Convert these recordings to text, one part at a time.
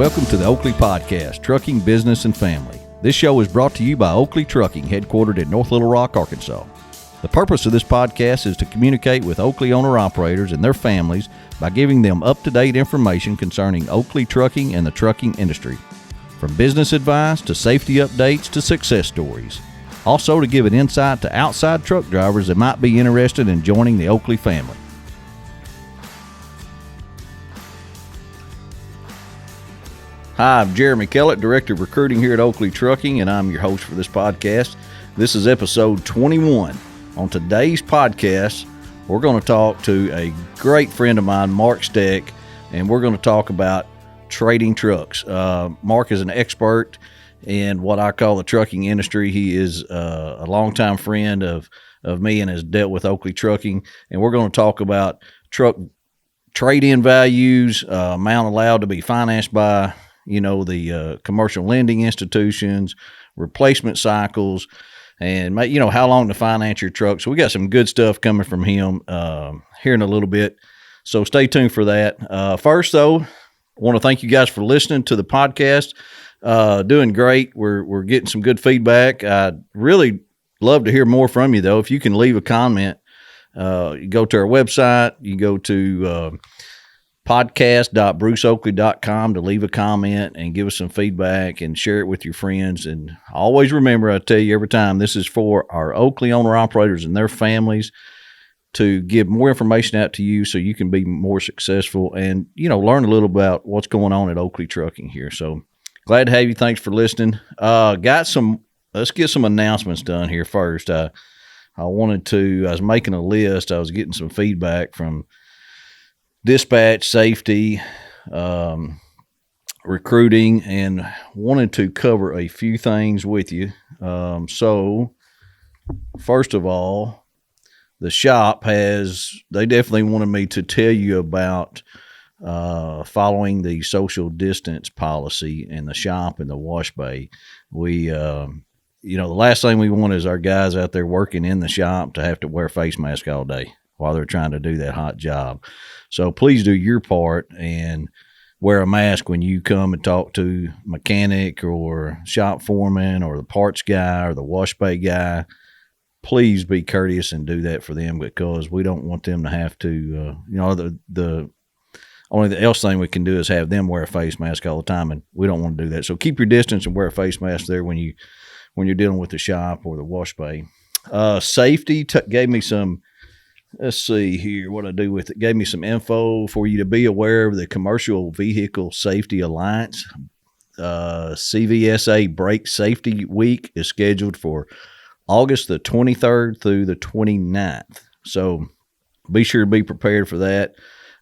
Welcome to the Oakley Podcast, Trucking, Business, and Family. This show is brought to you by Oakley Trucking, headquartered in North Little Rock, Arkansas. The purpose of this podcast is to communicate with Oakley owner-operators and their families by giving them up-to-date information concerning Oakley Trucking and the trucking industry, from business advice to safety updates to success stories. Also to give an insight to outside truck drivers that might be interested in joining the Oakley family. Hi, I'm Jeremy Kellett, Director of Recruiting here at Oakley Trucking, and I'm your host for this podcast. This is episode 21. On today's podcast, we're going to talk to a great friend of mine, Mark Steck, and we're going to talk about trading trucks. Mark is an expert in what I call the trucking industry. He is a longtime friend of me and has dealt with Oakley Trucking, and we're going to talk about truck trade-in values, amount allowed to be financed by the commercial lending institutions, replacement cycles, and how long to finance your truck. So we got some good stuff coming from him here in a little bit. So stay tuned for that. First, though, I want to thank you guys for listening to the podcast. Doing great. We're getting some good feedback. I'd really love to hear more from you, though. If you can leave a comment, you go to our website. You go to podcast.bruceoakley.com to leave a comment and give us some feedback and share it with your friends. And always remember, I tell you every time, this is for our Oakley owner-operators and their families to give more information out to you so you can be more successful and, learn a little about what's going on at Oakley Trucking here. So glad to have you. Thanks for listening. Let's get some announcements done here first. I was making a list. I was getting some feedback from dispatch, safety, recruiting, and wanted to cover a few things with you. So first of all, the shop they definitely wanted me to tell you about following the social distance policy in the shop and the wash bay. We, the last thing we want is our guys out there working in the shop to have to wear face masks all day while they're trying to do that hot job. So please do your part and wear a mask when you come and talk to mechanic or shop foreman or the parts guy or the wash bay guy. Please be courteous and do that for them, because we don't want them to have to, the only else thing we can do is have them wear a face mask all the time, and we don't want to do that. So keep your distance and wear a face mask there when you're dealing with the shop or the wash bay. Safety gave me some. Let's see here what I do with it. Gave me some info for you to be aware of the Commercial Vehicle Safety Alliance. CVSA Brake Safety Week is scheduled for August the 23rd through the 29th. So be sure to be prepared for that.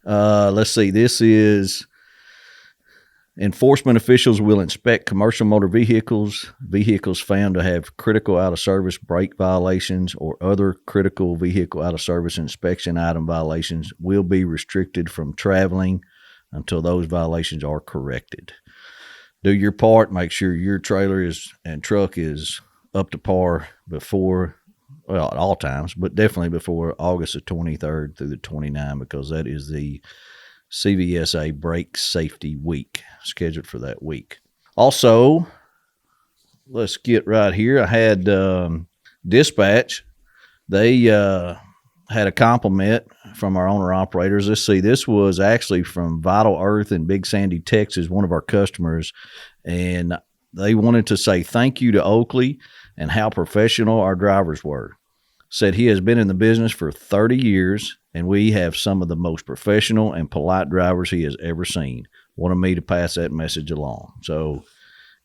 Let's see. This is enforcement officials will inspect commercial motor vehicles. Vehicles found to have critical out-of-service brake violations or other critical vehicle out-of-service inspection item violations will be restricted from traveling until those violations are corrected. Do your part. Make sure your trailer and truck is up to par before, at all times, but definitely before August the 23rd through the 29th, because that is the CVSA Brake Safety Week, scheduled for that week. Also, let's get right here. I had dispatch. They had a compliment from our owner-operators. Let's see. This was actually from Vital Earth in Big Sandy, Texas, one of our customers, and they wanted to say thank you to Oakley and how professional our drivers were. Said he has been in the business for 30 years, and we have some of the most professional and polite drivers he has ever seen. Wanted me to pass that message along. So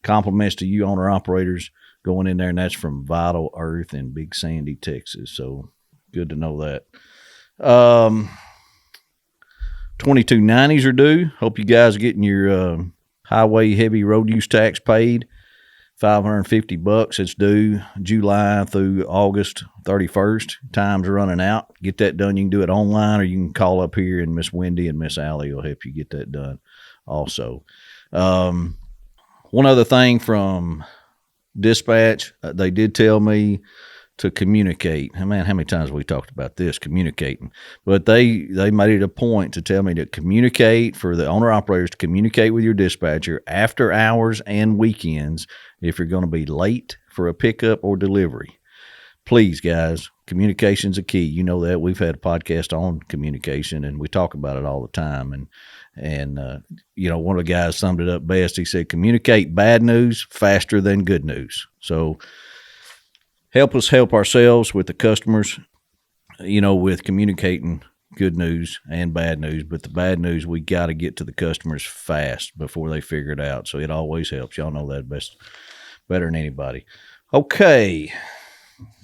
compliments to you owner-operators going in there, and that's from Vital Earth in Big Sandy, Texas. So good to know that. 2290s are due. Hope you guys are getting your highway heavy road use tax paid. $550. It's due July through August 31st. Time's running out. Get that done. You can do it online, or you can call up here, and Miss Wendy and Miss Allie will help you get that done also. One other thing from dispatch, they did tell me to communicate. Man, how many times have we talked about this, communicating? But they made it a point to tell me to communicate, for the owner-operators to communicate with your dispatcher after hours and weekends if you're going to be late for a pickup or delivery. Please, guys, communication's a key. You know that. We've had a podcast on communication, and we talk about it all the time. And one of the guys summed it up best. He said, communicate bad news faster than good news. So help us help ourselves with the customers, with communicating good news and bad news. But the bad news, we got to get to the customers fast before they figure it out. So it always helps. Y'all know that better than anybody. Okay.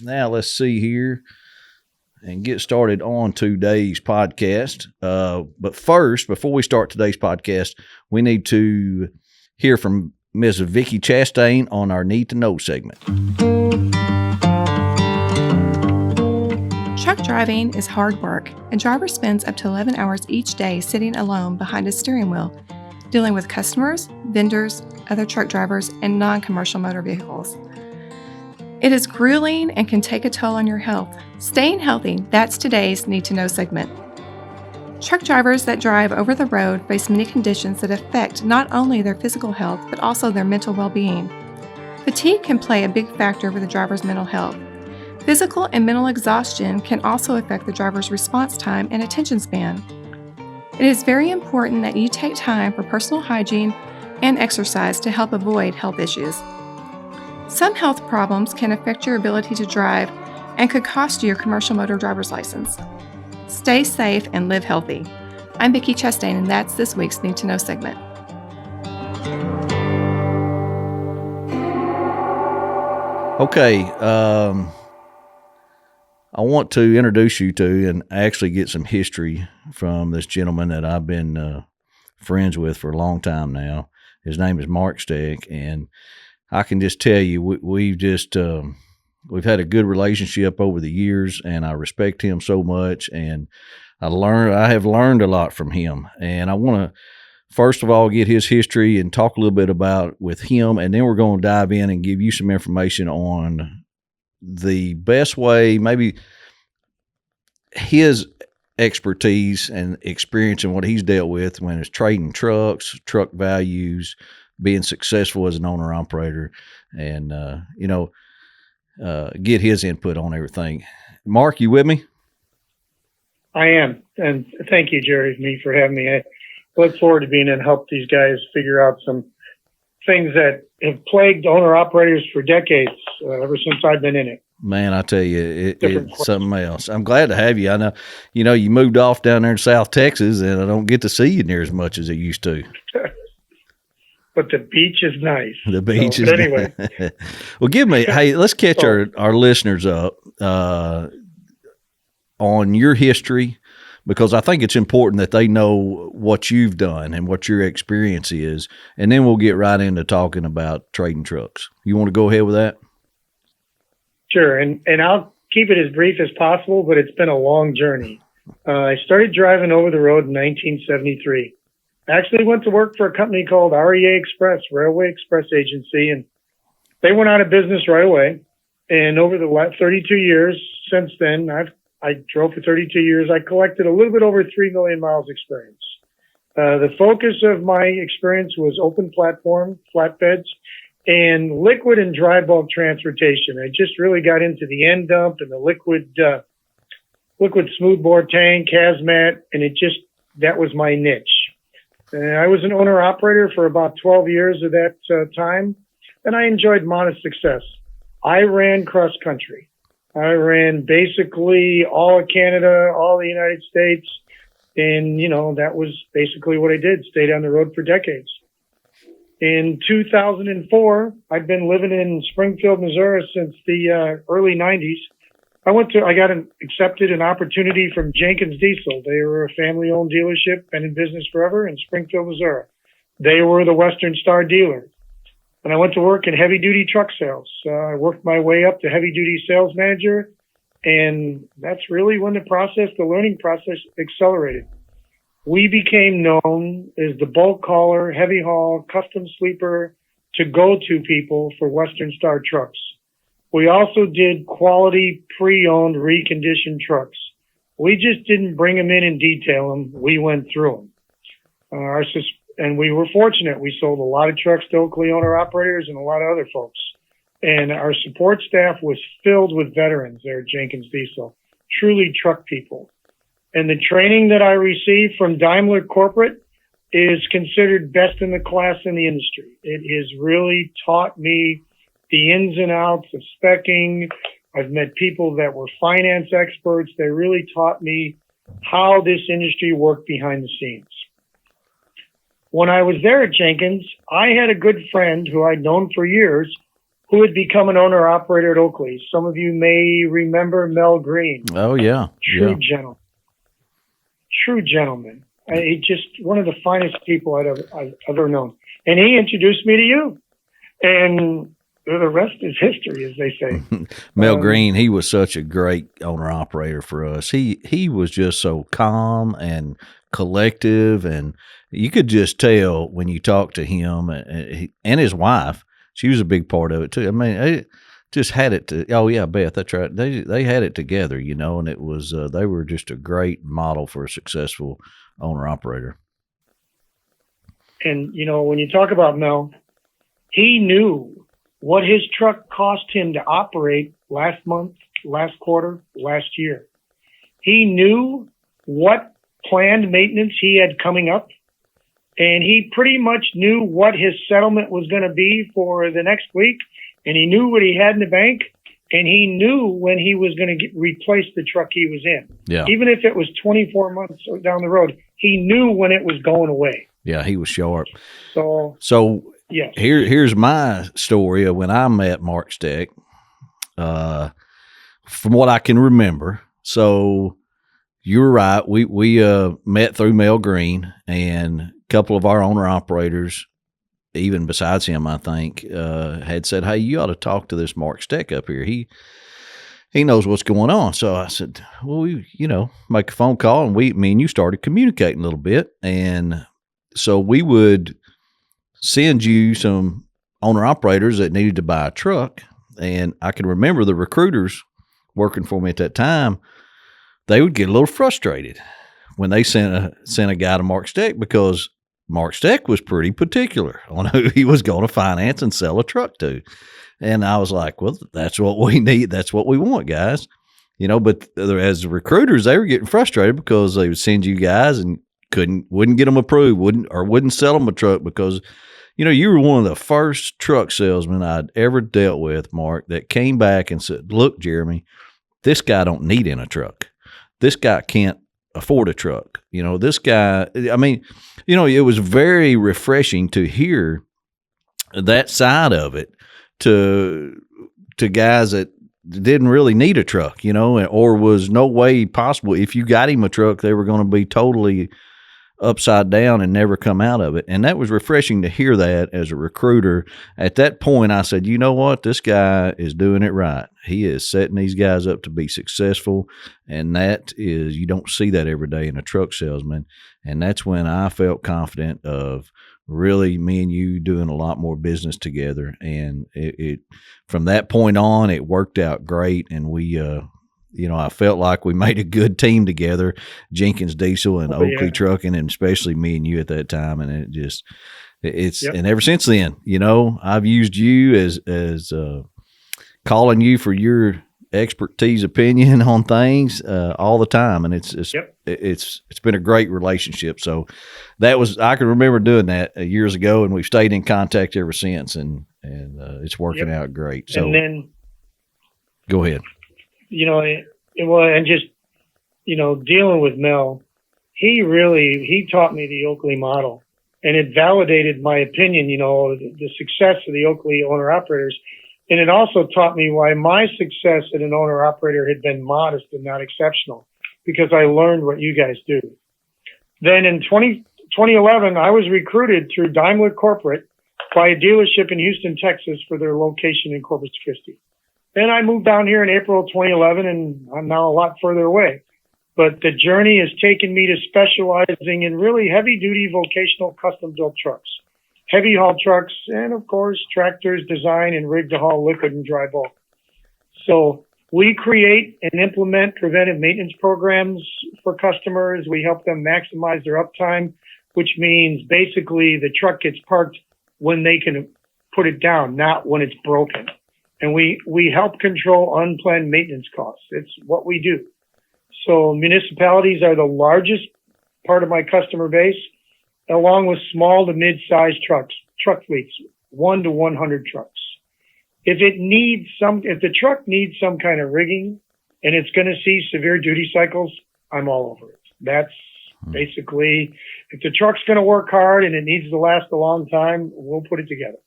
Now let's see here and get started on today's podcast. But first, before we start today's podcast, we need to hear from Ms. Vickie Chastain on our Need to Know segment. Truck driving is hard work. A driver spends up to 11 hours each day sitting alone behind a steering wheel, dealing with customers, vendors, other truck drivers, and non-commercial motor vehicles. It is grueling and can take a toll on your health. Staying healthy, that's today's Need to Know segment. Truck drivers that drive over the road face many conditions that affect not only their physical health, but also their mental well-being. Fatigue can play a big factor with the driver's mental health. Physical and mental exhaustion can also affect the driver's response time and attention span. It is very important that you take time for personal hygiene and exercise to help avoid health issues. Some health problems can affect your ability to drive and could cost you your commercial motor driver's license. Stay safe and live healthy. I'm Vickie Chastain, and that's this week's Need to Know segment. Okay, I want to introduce you to and actually get some history from this gentleman that I've been friends with for a long time now. His name is Mark Steck, and I can just tell you, we've had a good relationship over the years, and I respect him so much, and I have learned a lot from him. And I want to, first of all, get his history and talk a little bit about with him, and then we're going to dive in and give you some information on the best way, maybe his expertise and experience and what he's dealt with when it's trading trucks, truck values, being successful as an owner operator, and get his input on everything. Mark, you with me? I am, and thank you, Jerry, for having me. I look forward to being in and help these guys figure out some things that have plagued owner operators for decades, ever since I've been in it. Man, I tell you, it's something else. I'm glad to have you. I know, you moved off down there in South Texas, and I don't get to see you near as much as I used to. But the beach is nice. The beach is anyway. Well, hey, let's catch our listeners up on your history, because I think it's important that they know what you've done and what your experience is, and then we'll get right into talking about trading trucks. You want to go ahead with that? Sure, and I'll keep it as brief as possible, but it's been a long journey. I started driving over the road in 1973. I actually went to work for a company called REA Express, Railway Express Agency, and they went out of business right away. And over the last 32 years since then, I drove for 32 years. I collected a little bit over 3 million miles experience. The focus of my experience was open platform, flatbeds, and liquid and dry bulk transportation. I just really got into the end dump and the liquid smoothbore tank, hazmat, and that was my niche. I was an owner-operator for about 12 years of that time, and I enjoyed modest success. I ran cross-country. I ran basically all of Canada, all the United States, and, that was basically what I did, stayed on the road for decades. In 2004, I'd been living in Springfield, Missouri since the early 90s. I got accepted an opportunity from Jenkins Diesel. They were a family-owned dealership, been in business forever in Springfield, Missouri. They were the Western Star dealer. And I went to work in heavy-duty truck sales. I worked my way up to heavy-duty sales manager, and that's really when the learning process accelerated. We became known as the bulk hauler, heavy haul, custom sleeper to go-to people for Western Star trucks. We also did quality pre-owned reconditioned trucks. We just didn't bring them in and detail them. We went through them. And we were fortunate. We sold a lot of trucks to Oakley owner-operators and a lot of other folks. And our support staff was filled with veterans there at Jenkins Diesel, truly truck people. And the training that I received from Daimler Corporate is considered best in the class in the industry. It has really taught me the ins and outs of speccing. I've met people that were finance experts. They really taught me how this industry worked behind the scenes. When I was there at Jenkins, I had a good friend who I'd known for years who had become an owner-operator at Oakley. Some of you may remember Mel Green. Oh, yeah. True gentleman. Just one of the finest people I've ever known. And he introduced me to you. And the rest is history, as they say. Mel Green, he was such a great owner-operator for us. He was just so calm and collective, and you could just tell when you talked to him and his wife. She was a big part of it too. I mean, they just had it to. Oh yeah, Beth, that's right. They had it together, and it was they were just a great model for a successful owner operator. And when you talk about Mel, he knew what his truck cost him to operate last month, last quarter, last year. He knew what planned maintenance he had coming up. And he pretty much knew what his settlement was going to be for the next week. And he knew what he had in the bank. And he knew when he was going to replace the truck he was in. Yeah. Even if it was 24 months down the road, he knew when it was going away. Yeah, he was sharp. So yes. Here's my story of when I met Mark Steck. From what I can remember. So you're right. We met through Mel Green, and couple of our owner operators, even besides him, I think, had said, "Hey, you ought to talk to this Mark Steck up here. He knows what's going on." So I said, "Well, we, make a phone call," and me and you started communicating a little bit, and so we would send you some owner operators that needed to buy a truck, and I can remember the recruiters working for me at that time. They would get a little frustrated when they sent a guy to Mark Steck because Mark Steck was pretty particular on who he was going to finance and sell a truck to. And I was like, well, that's what we need. That's what we want, guys. But as recruiters, they were getting frustrated because they would send you guys and wouldn't get them approved, wouldn't sell them a truck because, you were one of the first truck salesmen I'd ever dealt with, Mark, that came back and said, look, Jeremy, this guy don't need in a truck. This guy can't afford a truck. This guy, it was very refreshing to hear that side of it to guys that didn't really need a truck, or was no way possible. If you got him a truck, they were going to be totally upside down and never come out of it. And that was refreshing to hear that as a recruiter. At that point, I said, you know what? This guy is doing it right. He is setting these guys up to be successful. And you don't see that every day in a truck salesman. And that's when I felt confident of really me and you doing a lot more business together. And it from that point on, it worked out great. And we, I felt like we made a good team together, Jenkins Diesel and Oakley Trucking, and especially me and you at that time. And and ever since then, I've used you as calling you for your expertise opinion on things all the time. And it's been a great relationship. So I can remember doing that years ago, and we've stayed in contact ever since, and it's working out great. So and then go ahead. And just, dealing with Mel, he taught me the Oakley model, and it validated my opinion, the success of the Oakley owner operators. And it also taught me why my success at an owner operator had been modest and not exceptional, because I learned what you guys do. Then in 2011, I was recruited through Daimler Corporate by a dealership in Houston, Texas for their location in Corpus Christi. Then I moved down here in April of 2011, and I'm now a lot further away. But the journey has taken me to specializing in really heavy-duty vocational custom-built trucks, heavy-haul trucks, and, of course, tractors designed and rigged to haul liquid and dry bulk. So we create and implement preventive maintenance programs for customers. We help them maximize their uptime, which means basically the truck gets parked when they can put it down, not when it's broken. And we help control unplanned maintenance costs. It's what we do. So municipalities are the largest part of my customer base, along with small to mid-sized truck fleets, 1 to 100 trucks. If the truck needs some kind of rigging and it's going to see severe duty cycles, I'm all over it. That's basically, if the truck's going to work hard and it needs to last a long time, we'll put it together.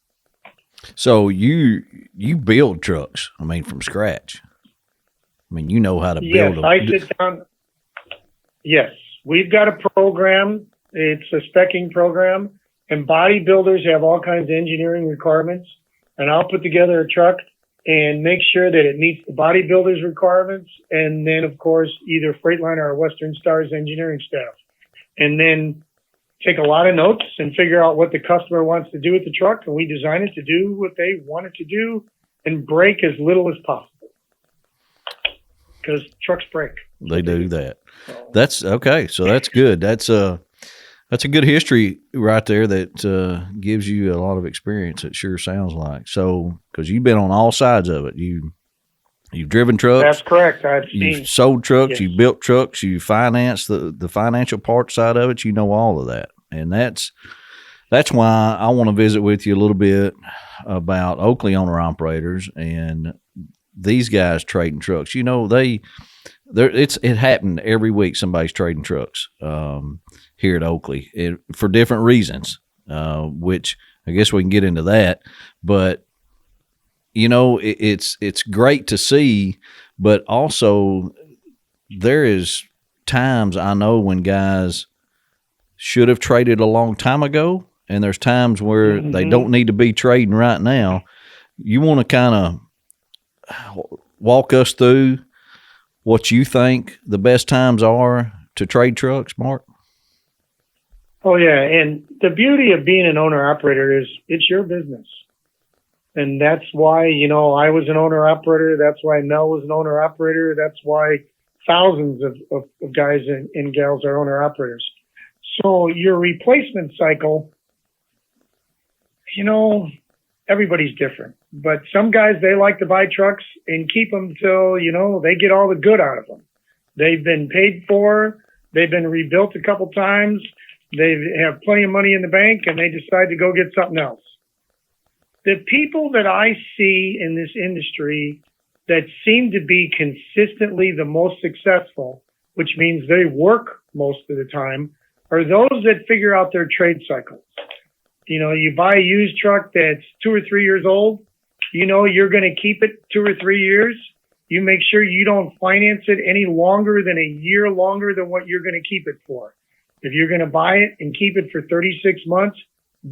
So you build trucks, from scratch. You know how to build them. I sit down. Yes, we've got a program. It's a speccing program, and bodybuilders have all kinds of engineering requirements. And I'll put together a truck and make sure that it meets the bodybuilder's requirements. And then, of course, either Freightliner or Western Star's engineering staff. And then take a lot of notes and figure out what the customer wants to do with the truck. And we design it to do what they want it to do and break as little as possible. Because trucks break. They do that. That's okay. So that's good. That's a good history right there that gives you a lot of experience. It sure sounds like. So, because you've been on all sides of it. You've driven trucks. That's correct. You've sold trucks. Yes. You built trucks. You financed the financial part side of it. You know all of that, and that's why I want to visit with you a little bit about Oakley owner operators and these guys trading trucks. It happened every week. Somebody's trading trucks. Here at Oakley for different reasons, which I guess we can get into that. But, it's great to see, but also there is times I know when guys should have traded a long time ago, and there's times where they don't need to be trading right now. You want to kind of walk us through what you think the best times are to trade trucks, Mark? Oh, yeah. And the beauty of being an owner-operator is it's your business. And that's why, I was an owner-operator. That's why Mel was an owner-operator. That's why thousands of guys and gals are owner-operators. So your replacement cycle, everybody's different. But some guys, they like to buy trucks and keep them till, they get all the good out of them. They've been paid for. They've been rebuilt a couple times. They have plenty of money in the bank, and they decide to go get something else. The people that I see in this industry that seem to be consistently the most successful, which means they work most of the time, are those that figure out their trade cycles. You buy a used truck that's 2 or 3 years old, you're going to keep it 2 or 3 years. You make sure you don't finance it any longer than a year longer than what you're going to keep it for. If you're going to buy it and keep it for 36 months,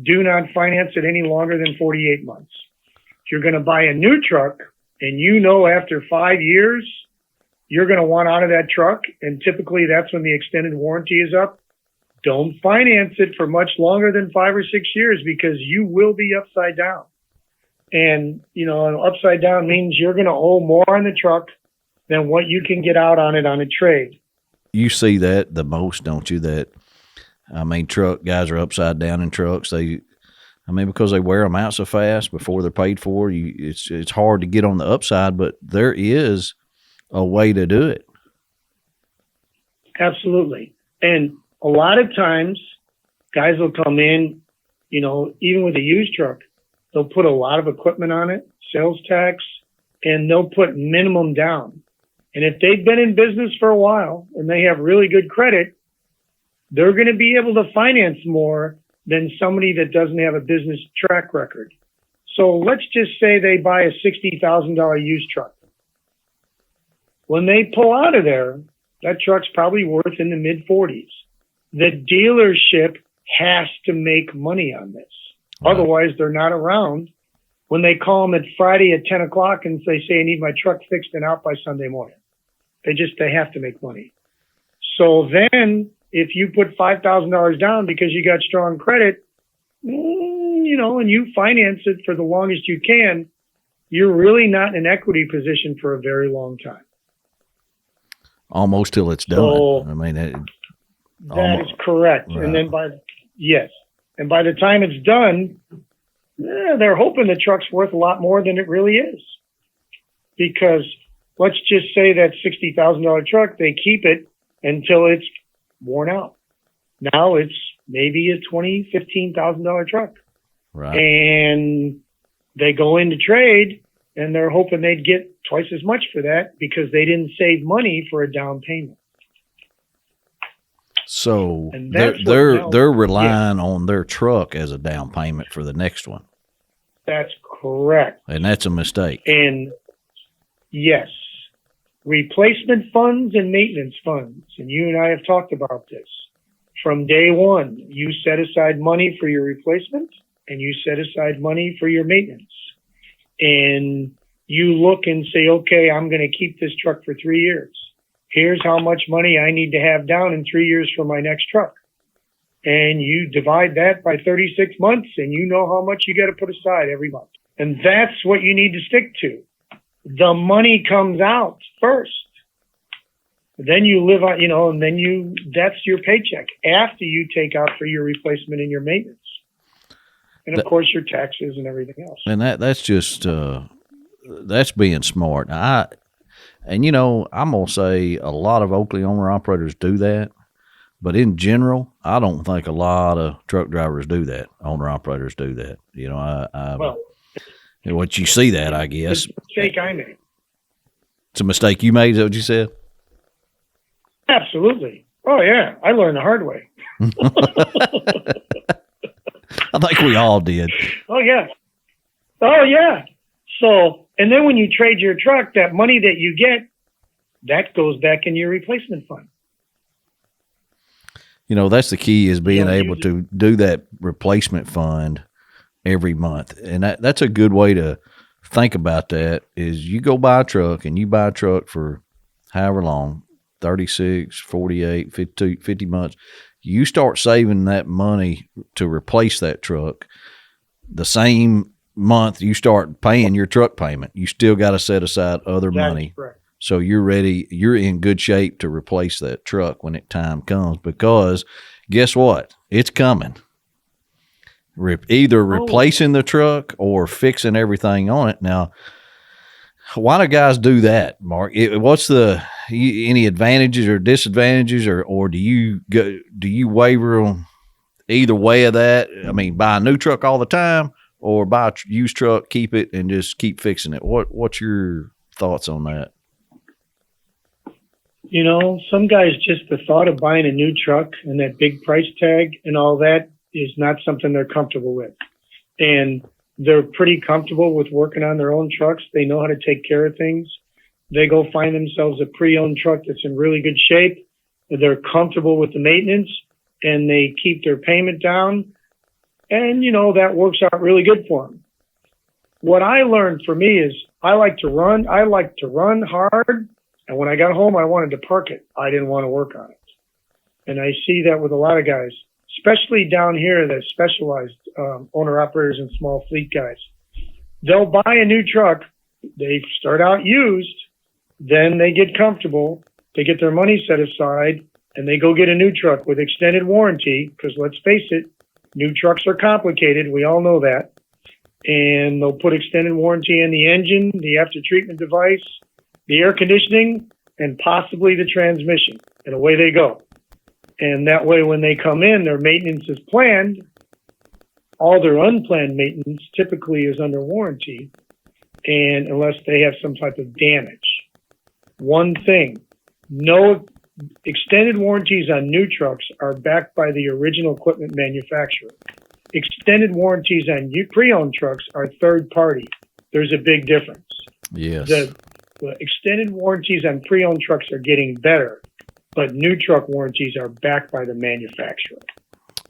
do not finance it any longer than 48 months. If you're going to buy a new truck and after 5 years, you're going to want out of that truck, and typically that's when the extended warranty is up, don't finance it for much longer than 5 or 6 years because you will be upside down. And, upside down means you're going to owe more on the truck than what you can get out on it on a trade. You see that the most, don't you? Truck guys are upside down in trucks. Because they wear them out so fast before they're paid for. It's hard to get on the upside, but there is a way to do it. Absolutely. And a lot of times guys will come in, even with a used truck, they'll put a lot of equipment on it, sales tax, and they'll put minimum down. And if they've been in business for a while and they have really good credit, they're going to be able to finance more than somebody that doesn't have a business track record. So let's just say they buy a $60,000 used truck. When they pull out of there, that truck's probably worth in the mid-40s. The dealership has to make money on this. Right. Otherwise, they're not around when they call them at Friday at 10 o'clock and they say, I need my truck fixed and out by Sunday morning. They have to make money. So then if you put $5,000 down because you got strong credit, and you finance it for the longest you can, you're really not in an equity position for a very long time. Almost till it's done. So, I mean, that is correct. Right. And then by the time it's done, they're hoping the truck's worth a lot more than it really is. Because let's just say that $60,000 truck, they keep it until it's worn out. Now it's maybe a $15,000 truck. right. And they go into trade and they're hoping they'd get twice as much for that because they didn't save money for a down payment. So And that's they're relying on their truck as a down payment for the next one, That's correct. and that's a mistake. And yes, replacement funds and maintenance funds. And you and I have talked about this. From day one, you set aside money for your replacement and you set aside money for your maintenance. And you look and say, okay, I'm going to keep this truck for 3 years. Here's how much money I need to have down in 3 years for my next truck. And you divide that by 36 months and you know how much you got to put aside every month. And that's what you need to stick to. The money comes out first. Then you live on, and then that's your paycheck after you take out for your replacement and your maintenance. And of course your taxes and everything else. And that's just that's being smart. I'm gonna say a lot of Oakley owner operators do that, but in general, I don't think a lot of truck drivers do that. Owner operators do that. What you see that, I guess. It's a mistake I made. It's a mistake you made. Is that what you said? Absolutely. Oh yeah, I learned the hard way. I think we all did. Oh yeah. So, and then when you trade your truck, that money that you get, that goes back in your replacement fund. That's the key, is being don't able use to do that replacement fund every month. And that's a good way to think about that, is you go buy a truck and you buy a truck for however long, 36, 48, 52, 50 months. You start saving that money to replace that truck. The same month you start paying your truck payment, you still got to set aside other money. Correct. So you're ready, you're in good shape to replace that truck when time comes, because guess what? It's coming. Either replacing the truck or fixing everything on it. Now, why do guys do that, Mark? What's any advantages or disadvantages, or do you waver on either way of that? I mean, buy a new truck all the time, or buy a used truck, keep it, and just keep fixing it. What's your thoughts on that? Some guys, just the thought of buying a new truck and that big price tag and all that is not something they're comfortable with. And they're pretty comfortable with working on their own trucks. They know how to take care of things. They go find themselves a pre-owned truck that's in really good shape. They're comfortable with the maintenance and they keep their payment down. And, that works out really good for them. What I learned for me is I like to run hard. And when I got home, I wanted to park it. I didn't want to work on it. And I see that with a lot of guys, especially down here, that specialized owner operators and small fleet guys. They'll buy a new truck. They start out used. Then they get comfortable. They get their money set aside and they go get a new truck with extended warranty. Because let's face it, new trucks are complicated. We all know that. And they'll put extended warranty in the engine, the after treatment device, the air conditioning, and possibly the transmission. And away they go. And that way, when they come in, their maintenance is planned. All their unplanned maintenance typically is under warranty, and unless they have some type of damage. One thing, no extended warranties on new trucks are backed by the original equipment manufacturer. Extended warranties on pre-owned trucks are third party. There's a big difference. Yes. The extended warranties on pre-owned trucks are getting better, but new truck warranties are backed by the manufacturer.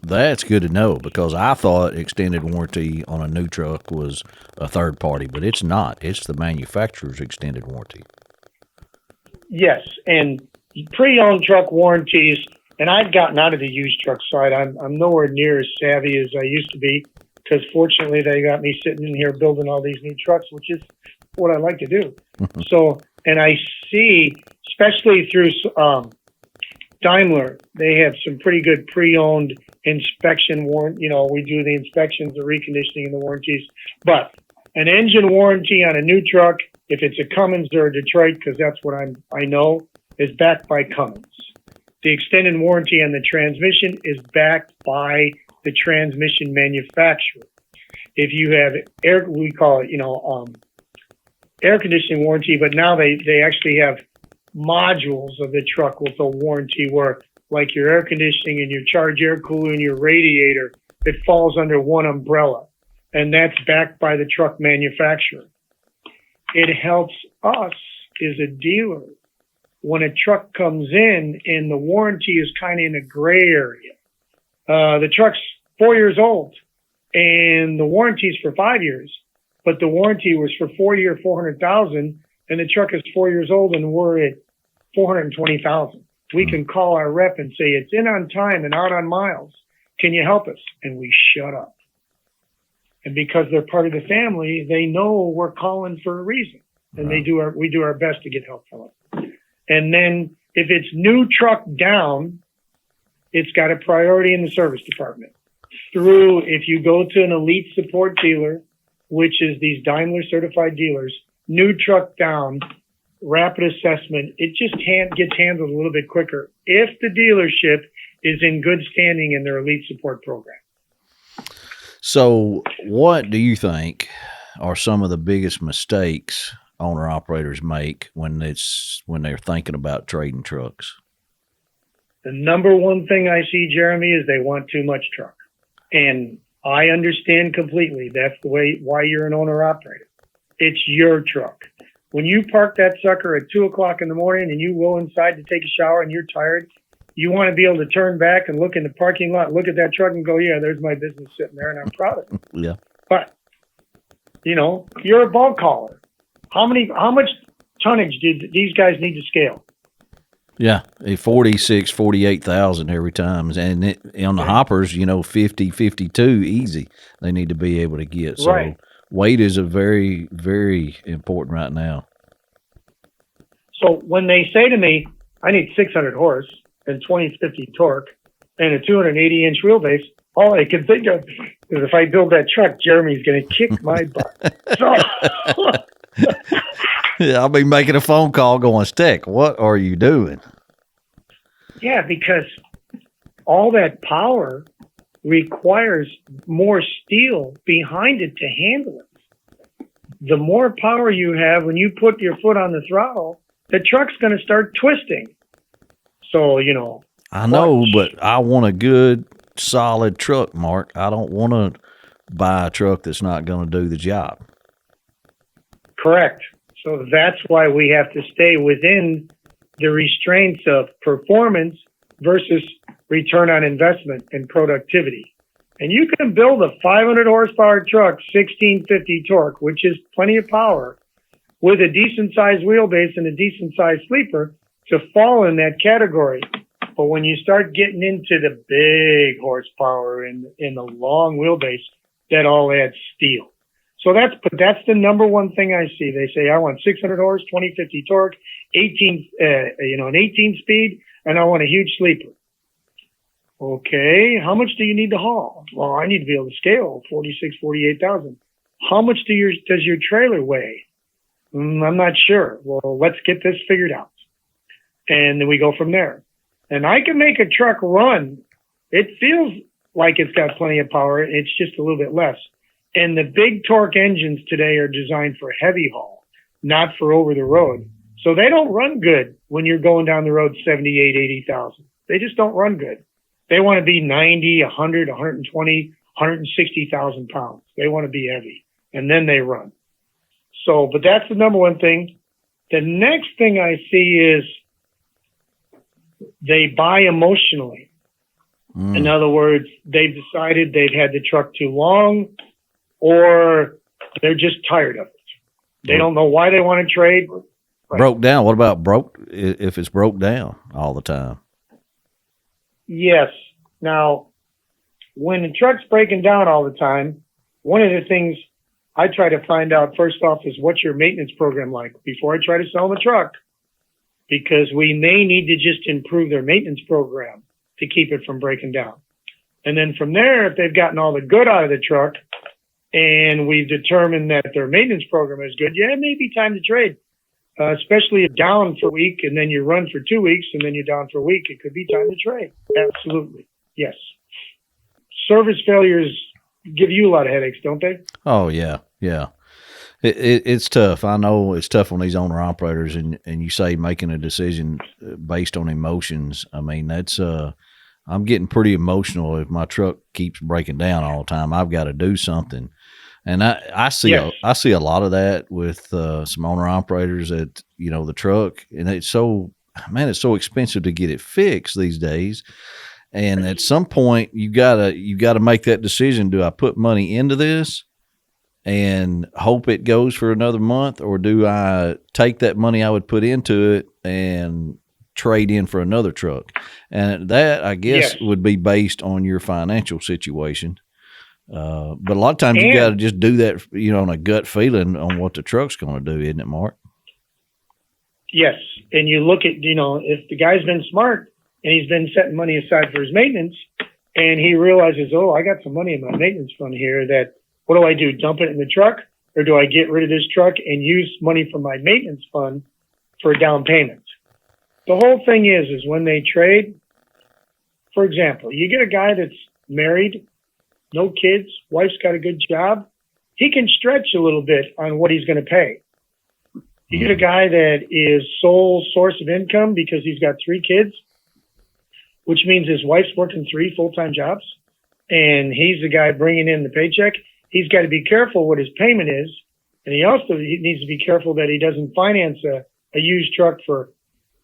That's good to know, because I thought extended warranty on a new truck was a third party, but it's not. It's the manufacturer's extended warranty. Yes, and pre-owned truck warranties, and I've gotten out of the used truck side. I'm nowhere near as savvy as I used to be, because fortunately they got me sitting in here building all these new trucks, which is what I like to do. So, and I see, especially through Daimler, they have some pretty good pre-owned inspection warrant. You know, we do the inspections, the reconditioning, and the warranties. But an engine warranty on a new truck, if it's a Cummins or a Detroit, because that's what I know, is backed by Cummins. The extended warranty on the transmission is backed by the transmission manufacturer. If you have air, we call it, air conditioning warranty, but now they actually have modules of the truck with a warranty where, like your air conditioning and your charge air cooler and your radiator, it falls under one umbrella, and that's backed by the truck manufacturer. It helps us as a dealer when a truck comes in and the warranty is kind of in a gray area. The truck's 4 years old and the warranty is for 5 years, but the warranty was for 4 year, 400,000, and the truck is 4 years old and we're at 420,000. We can call our rep and say, it's in on time and out on miles. Can you help us? And we shut up. And because they're part of the family, they know we're calling for a reason. And we do our best to get help from them. And then if it's new truck down, it's got a priority in the service department. If you go to an elite support dealer, which is these Daimler certified dealers, new truck down, rapid assessment, it just gets handled a little bit quicker if the dealership is in good standing in their elite support program. So what do you think are some of the biggest mistakes owner operators make when they're thinking about trading trucks? The number one thing I see, Jeremy, is they want too much truck. And I understand completely. That's why you're an owner operator. It's your truck. When you park that sucker at 2 o'clock in the morning and you go inside to take a shower and you're tired, you want to be able to turn back and look in the parking lot, look at that truck and go, yeah, there's my business sitting there and I'm proud of it. Yeah. But, you're a bulk hauler. How much tonnage did these guys need to scale? Yeah, 46, 48,000 every time. And on the hoppers, 50, 52 easy they need to be able to get. So right. Weight is a very, very important right now. So when they say to me, I need 600 horse and 2050 torque and a 280-inch wheelbase, all I can think of is if I build that truck, Jeremy's going to kick my butt. So, yeah, I'll be making a phone call going, Steck, what are you doing? Yeah, because all that power requires more steel behind it to handle it. The more power you have when you put your foot on the throttle, the truck's going to start twisting. So, I know, but I want a good, solid truck, Mark. I don't want to buy a truck that's not going to do the job. Correct. So that's why we have to stay within the restraints of performance versus return on investment and productivity. And you can build a 500 horsepower truck, 1650 torque, which is plenty of power, with a decent sized wheelbase and a decent sized sleeper to fall in that category. But when you start getting into the big horsepower and in the long wheelbase, that all adds steel. So that's the number one thing I see. They say, I want 600 horse, 2050 torque, an 18 speed, and I want a huge sleeper. Okay, how much do you need to haul? Well, I need to be able to scale 46, 48,000. How much does your trailer weigh? I'm not sure. Well, let's get this figured out. And then we go from there. And I can make a truck run. It feels like it's got plenty of power. It's just a little bit less. And the big torque engines today are designed for heavy haul, not for over the road. So they don't run good when you're going down the road 78, 80,000. They just don't run good. They want to be 90, 100, 120, 160,000 pounds. They want to be heavy. And then they run. So, but that's the number one thing. The next thing I see is they buy emotionally. In other words, they've decided they've had the truck too long, or they're just tired of it. They don't know why they want to trade. Right. Broke down. What about if it's broke down all the time? Yes. Now, when the truck's breaking down all the time, one of the things I try to find out first off is what's your maintenance program like before I try to sell them a truck, because we may need to just improve their maintenance program to keep it from breaking down. And then from there, if they've gotten all the good out of the truck and we've determined that their maintenance program is good, yeah, it may be time to trade. Especially if down for a week and then you run for 2 weeks and then you're down for a week, it could be time to trade. Absolutely. Yes. Service failures give you a lot of headaches, don't they? Oh yeah. Yeah. It's tough. I know it's tough on these owner operators, and you say making a decision based on emotions. I mean, that's, I'm getting pretty emotional if my truck keeps breaking down all the time. I've got to do something. And I see Yes. I see a lot of that with some owner operators that, the truck, and it's so expensive to get it fixed these days. And at some point you gotta make that decision. Do I put money into this and hope it goes for another month, or do I take that money I would put into it and trade in for another truck? And that, I guess, Yes. would be based on your financial situation. But a lot of times you And- got to just do that, on a gut feeling on what the truck's going to do, isn't it, Mark? Yes. And you look at, if the guy's been smart and he's been setting money aside for his maintenance and he realizes, oh, I got some money in my maintenance fund here that, what do I do? Dump it in the truck, or do I get rid of this truck and use money from my maintenance fund for a down payment? The whole thing is when they trade, for example, you get a guy that's married, no kids, wife's got a good job, he can stretch a little bit on what he's going to pay. You get a guy that is sole source of income because he's got 3 kids, which means his wife's working 3 full-time jobs, and he's the guy bringing in the paycheck. He's got to be careful what his payment is, and he needs to be careful that he doesn't finance a used truck for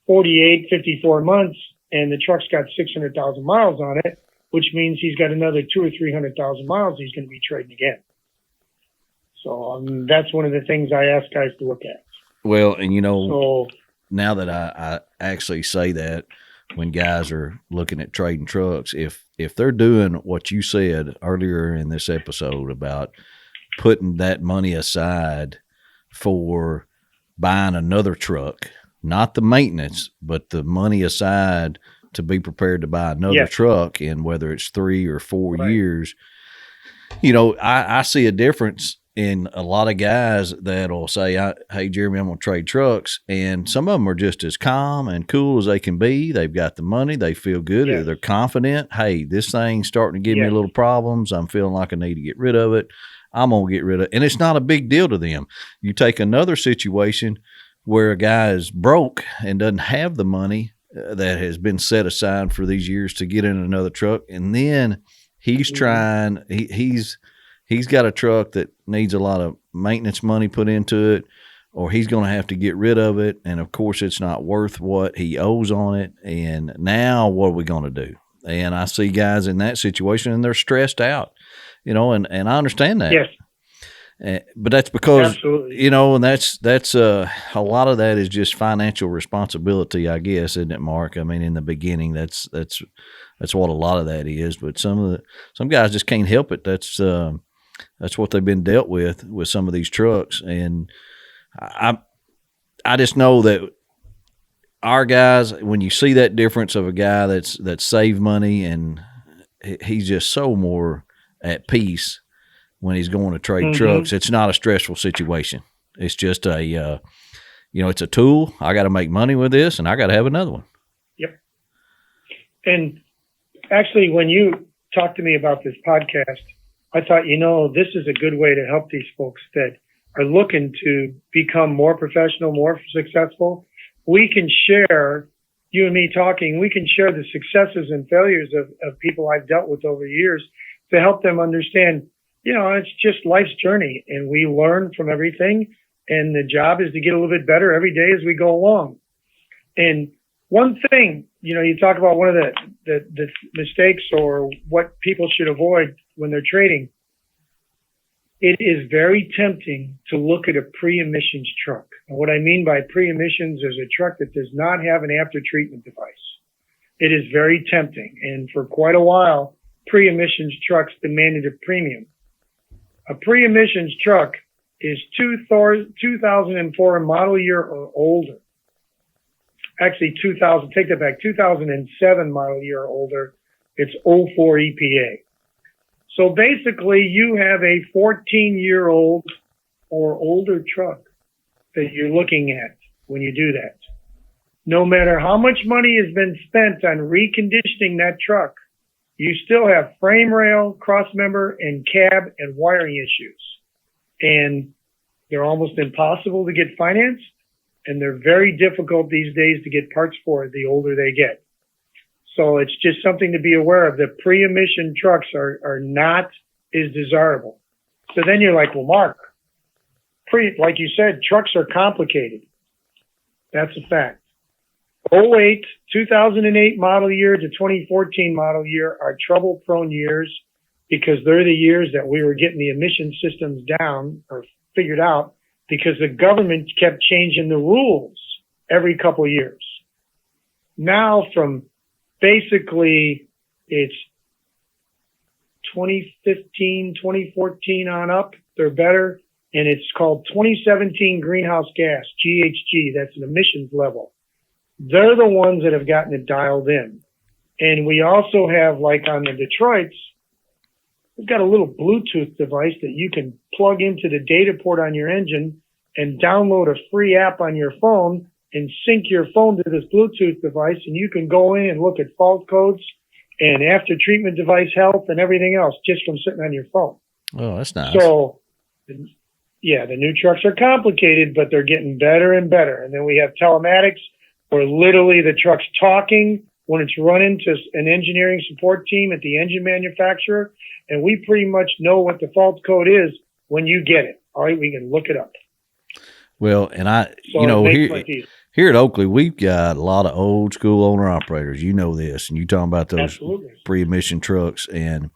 48, 54 months, and the truck's got 600,000 miles on it, which means he's got another 200,000 or 300,000 miles he's going to be trading again. So that's one of the things I ask guys to look at. Well, and So now that I actually say that, when guys are looking at trading trucks, if they're doing what you said earlier in this episode about putting that money aside for buying another truck, not the maintenance, but the money aside to be prepared to buy another Yes. truck in whether it's 3 or 4 Right. years, I see a difference in a lot of guys that'll say, hey, Jeremy, I'm going to trade trucks. And some of them are just as calm and cool as they can be. They've got the money. They feel good. Yes. They're confident. Hey, this thing's starting to give me Yes. a little problems. I'm feeling like I need to get rid of it. I'm going to get rid of it. And it's not a big deal to them. You take another situation where a guy is broke and doesn't have the money that has been set aside for these years to get in another truck. And then he's trying, he's got a truck that needs a lot of maintenance money put into it, or he's going to have to get rid of it. And of course it's not worth what he owes on it. And now what are we going to do? And I see guys in that situation and they're stressed out, and I understand that. yes, But that's because, absolutely. and that's a lot of that is just financial responsibility, I guess, isn't it, Mark? I mean, in the beginning, that's what a lot of that is. But some guys just can't help it. That's what they've been dealt with some of these trucks. And I just know that our guys, when you see that difference of a guy that's saved money and he's just so more at peace when he's going to trade trucks, it's not a stressful situation. It's just it's a tool. I got to make money with this and I got to have another one. Yep. And actually, when you talked to me about this podcast, I thought, this is a good way to help these folks that are looking to become more professional, more successful. We can share, you and me talking, we can share the successes and failures of people I've dealt with over the years to help them understand, it's just life's journey and we learn from everything. And the job is to get a little bit better every day as we go along. And one thing, you talk about one of the mistakes or what people should avoid when they're trading. It is very tempting to look at a pre-emissions truck. And what I mean by pre-emissions is a truck that does not have an after-treatment device. It is very tempting. And for quite a while, pre-emissions trucks demanded a premium. A pre-emissions truck is 2004 model year or older. Actually, 2007 model year or older. It's 04 EPA. So basically, you have a 14-year-old or older truck that you're looking at when you do that. No matter how much money has been spent on reconditioning that truck, you still have frame rail, crossmember, and cab and wiring issues. And they're almost impossible to get financed, and they're very difficult these days to get parts for the older they get. So it's just something to be aware of. The pre-emission trucks are not as desirable. So then you're like, well, Mark, like you said, trucks are complicated. That's a fact. 2008 model year to 2014 model year are trouble-prone years because they're the years that we were getting the emission systems down or figured out because the government kept changing the rules every couple of years. Now from basically it's 2015, 2014 on up, they're better. And it's called 2017 greenhouse gas, GHG. That's an emissions level. They're the ones that have gotten it dialed in. And we also have, like on the Detroits, we've got a little Bluetooth device that you can plug into the data port on your engine and download a free app on your phone and sync your phone to this Bluetooth device. And you can go in and look at fault codes and after treatment device health and everything else just from sitting on your phone. Oh, that's nice. So, yeah, the new trucks are complicated, but they're getting better and better. And then we have telematics where literally the truck's talking when it's running to an engineering support team at the engine manufacturer. And we pretty much know what the fault code is when you get it. All right, we can look it up. Well, and So here at Oakley, we've got a lot of old school owner operators. You know this, and you talking about those Absolutely. pre-emission trucks, and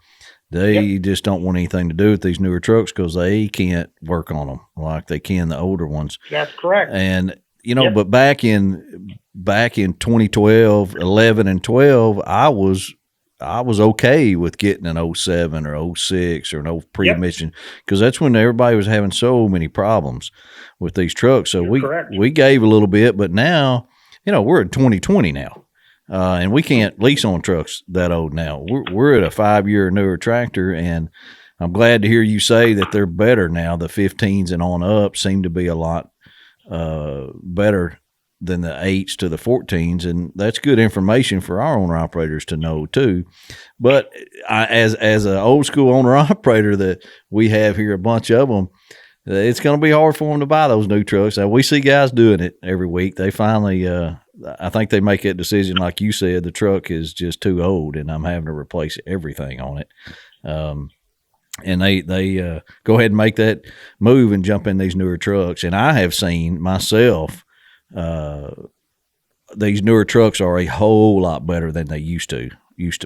they just don't want anything to do with these newer trucks because they can't work on them like they can the older ones. That's correct. And but back in 2012, 11, and 12, I was okay with getting an 07 or 06 or an pre-emission because that's when everybody was having so many problems with these trucks. So we gave a little bit, but now, we're at 2020 now. And we can't lease on trucks that old now. We're at a 5-year newer tractor, and I'm glad to hear you say that they're better now. The 15s and on up seem to be a lot better than the 8s to the 14s, and that's good information for our owner operators to know too. But as an old school owner operator that we have here, a bunch of them, it's going to be hard for them to buy those new trucks. Now, we see guys doing it every week. They finally, I think they make that decision, like you said, the truck is just too old, and I'm having to replace everything on it. And they go ahead and make that move and jump in these newer trucks. And I have seen myself, these newer trucks are a whole lot better than they used to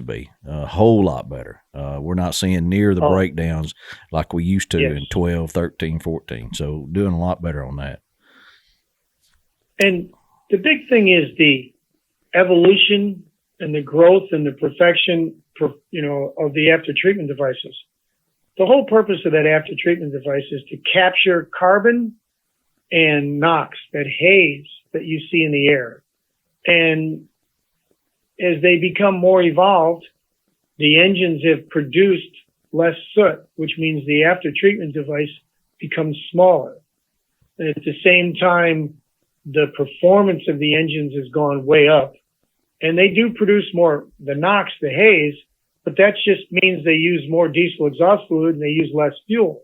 be, a whole lot better. We're not seeing near the breakdowns like we used to in 12, 13, 14. So doing a lot better on that. And the big thing is the evolution and the growth and the perfection, of the after treatment devices. The whole purpose of that after treatment device is to capture carbon and NOx, that haze that you see in the air. And as they become more evolved, the engines have produced less soot, which means the after treatment device becomes smaller. And at the same time, the performance of the engines has gone way up. And they do produce more, the NOx, the haze, but that just means they use more diesel exhaust fluid and they use less fuel.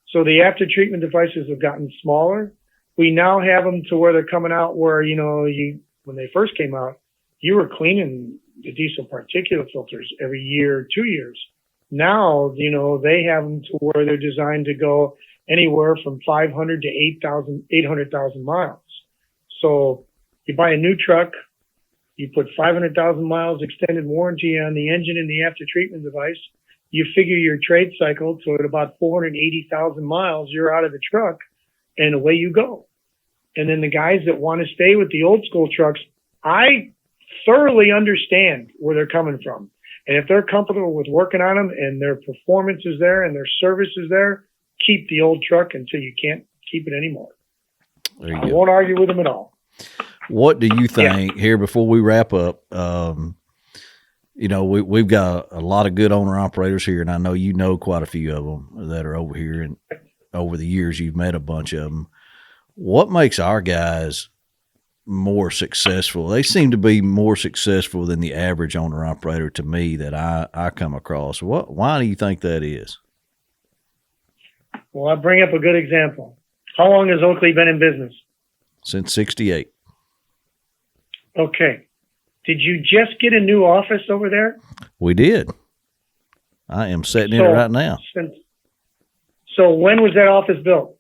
So the after treatment devices have gotten smaller. We now have them to where they're coming out where, when they first came out, you were cleaning the diesel particulate filters every year, 2 years. Now, they have them to where they're designed to go anywhere from 500 to 800,000 miles. So you buy a new truck, you put 500,000 miles extended warranty on the engine and the after treatment device. You figure your trade cycle to at about 480,000 miles, you're out of the truck and away you go. And then the guys that want to stay with the old school trucks, I thoroughly understand where they're coming from. And if they're comfortable with working on them and their performance is there and their service is there, keep the old truck until you can't keep it anymore. There you I go. won't argue with them at all. What do you think here before we wrap up? We've got a lot of good owner operators here, and I know you know quite a few of them that are over here, and over the years you've met a bunch of them. What makes our guys more successful? They seem to be more successful than the average owner operator to me that I come across. Why do you think that is? Well, I'll bring up a good example. How long has Oakley been in business? Since 68. Okay. Did you just get a new office over there? We did. I am sitting in it right now. So when was that office built?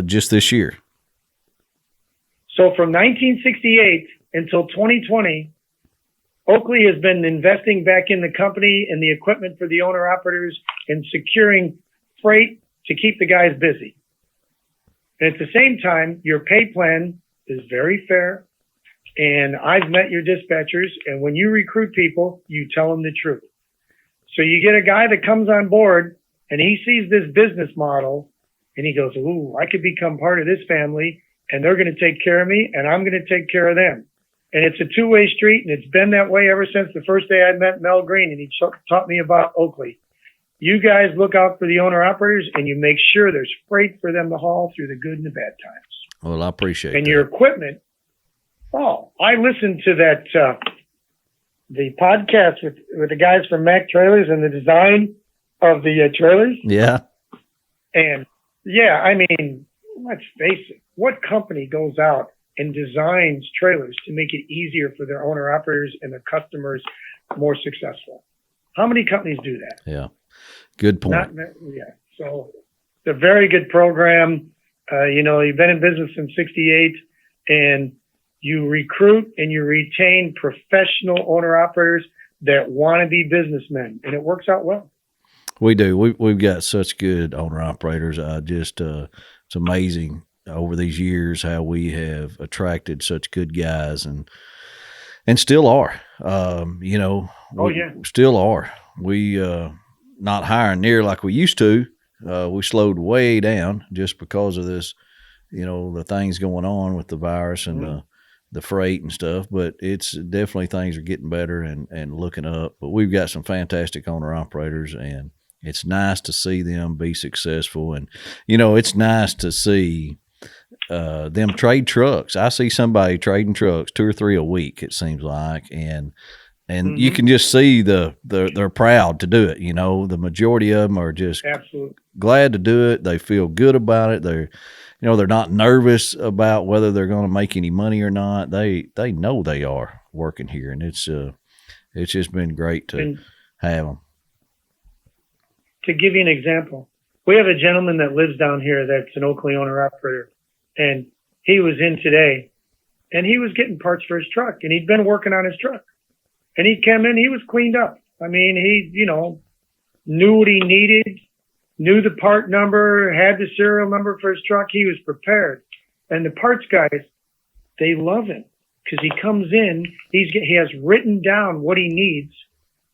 Just this year. So from 1968 until 2020, Oakley has been investing back in the company and the equipment for the owner operators and securing freight to keep the guys busy. And at the same time, your pay plan is very fair. And I've met your dispatchers, and when you recruit people, you tell them the truth. So you get a guy that comes on board and he sees this business model and he goes, ooh, I could become part of this family and they're going to take care of me and I'm going to take care of them. And it's a two-way street, and it's been that way ever since the first day I met Mel Green, and he taught me about Oakley. You guys look out for the owner operators and you make sure there's freight for them to haul through the good and the bad times. Well, I appreciate and that. Your equipment. Oh, I listened to that, the podcast with the guys from Mac Trailers and the design of the trailers. Yeah. And yeah, I mean, let's face it. What company goes out and designs trailers to make it easier for their owner operators and their customers more successful? How many companies do that? Yeah. Good point. So it's a very good program. You've been in business since 68, and you recruit and you retain professional owner operators that want to be businessmen, and it works out well. We do. We've got such good owner operators. It's amazing over these years how we have attracted such good guys and still are. Still are. We not hiring near like we used to. We slowed way down just because of this, the things going on with the virus and the freight and stuff, but it's definitely things are getting better and looking up. But we've got some fantastic owner operators, and it's nice to see them be successful. And, it's nice to see them trade trucks. I see somebody trading trucks 2 or 3 a week, it seems like. And you can just see they're proud to do it. The majority of them are just absolutely glad to do it. They feel good about it. They're not nervous about whether they're going to make any money or not. They know they are working here, and it's just been great to have them. To give you an example, we have a gentleman that lives down here that's an Oakley owner operator, and he was in today, and he was getting parts for his truck, and he'd been working on his truck, and he came in, he was cleaned up. I mean, he knew what he needed, knew the part number, had the serial number for his truck. He was prepared. And the parts guys, they love him because he comes in, he has written down what he needs,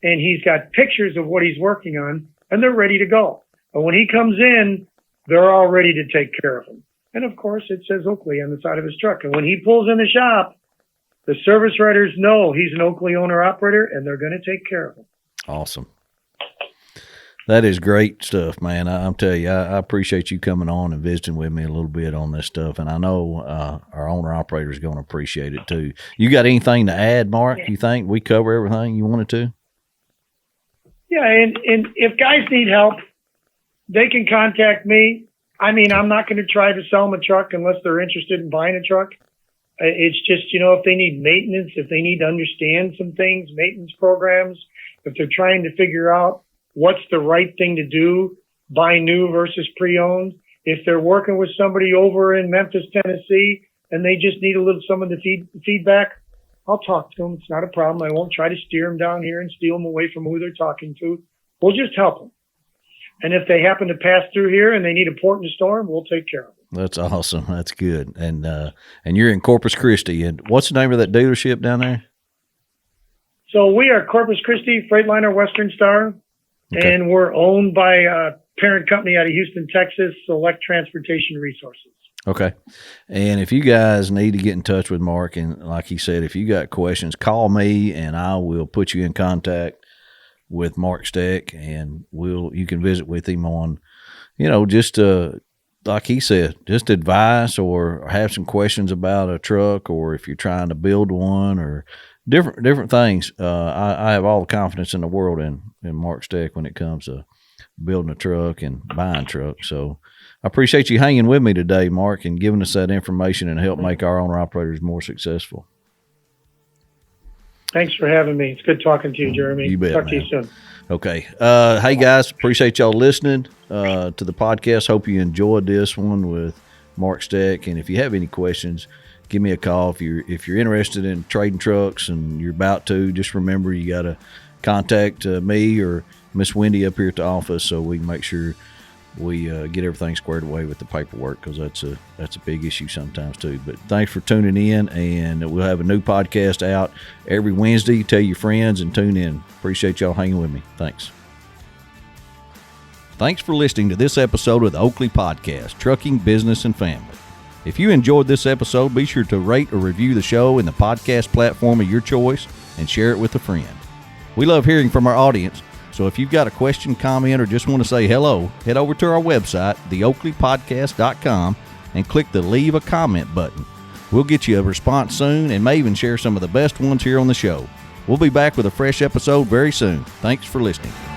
and he's got pictures of what he's working on, and they're ready to go. And when he comes in, they're all ready to take care of him. And of course, it says Oakley on the side of his truck. And when he pulls in the shop, the service writers know he's an Oakley owner operator, and they're going to take care of him. Awesome. That is great stuff, man. I'm telling you, I appreciate you coming on and visiting with me a little bit on this stuff, and I know our owner operator is going to appreciate it too. You got anything to add, Mark? You think we cover everything you wanted to? Yeah, and if guys need help, they can contact me. I mean, I'm not going to try to sell them a truck unless they're interested in buying a truck. It's just, if they need maintenance, if they need to understand some things, maintenance programs, if they're trying to figure out what's the right thing to do, buy new versus pre-owned. If they're working with somebody over in Memphis, Tennessee, and they just need someone to feedback, I'll talk to them. It's not a problem. I won't try to steer them down here and steal them away from who they're talking to. We'll just help them. And if they happen to pass through here and they need a port and a storm, we'll take care of them. That's awesome. That's good. And you're in Corpus Christi. And what's the name of that dealership down there? So we are Corpus Christi Freightliner Western Star. Okay. And we're owned by parent company out of Houston, Texas, Select Transportation Resources. Okay. And if you guys need to get in touch with Mark, and like he said, if you got questions, call me and I will put you in contact with Mark Steck, and you can visit with him on, just like he said, just advice or have some questions about a truck, or if you're trying to build one, or different things. I have all the confidence in the world in Mark Steck when it comes to building a truck and buying trucks. So I appreciate you hanging with me today, Mark, and giving us that information and help make our owner-operators more successful. Thanks for having me. It's good talking to you, Jeremy. You bet, Talk man. to you soon. Okay. Hey, guys, appreciate y'all listening to the podcast. Hope you enjoyed this one with Mark Steck. And if you have any questions, give me a call. If you're interested in trading trucks and you're about to, just remember you got to contact me or Miss Wendy up here at the office so we can make sure we get everything squared away with the paperwork, because that's a big issue sometimes too. But thanks for tuning in, and we'll have a new podcast out every Wednesday. Tell your friends and tune in. Appreciate y'all hanging with me. Thanks. Thanks for listening to this episode of the Oakley Podcast, Trucking, Business, and Family. If you enjoyed this episode, be sure to rate or review the show in the podcast platform of your choice and share it with a friend. We love hearing from our audience, so if you've got a question, comment, or just want to say hello, head over to our website, theoakleypodcast.com, and click the Leave a Comment button. We'll get you a response soon and may even share some of the best ones here on the show. We'll be back with a fresh episode very soon. Thanks for listening.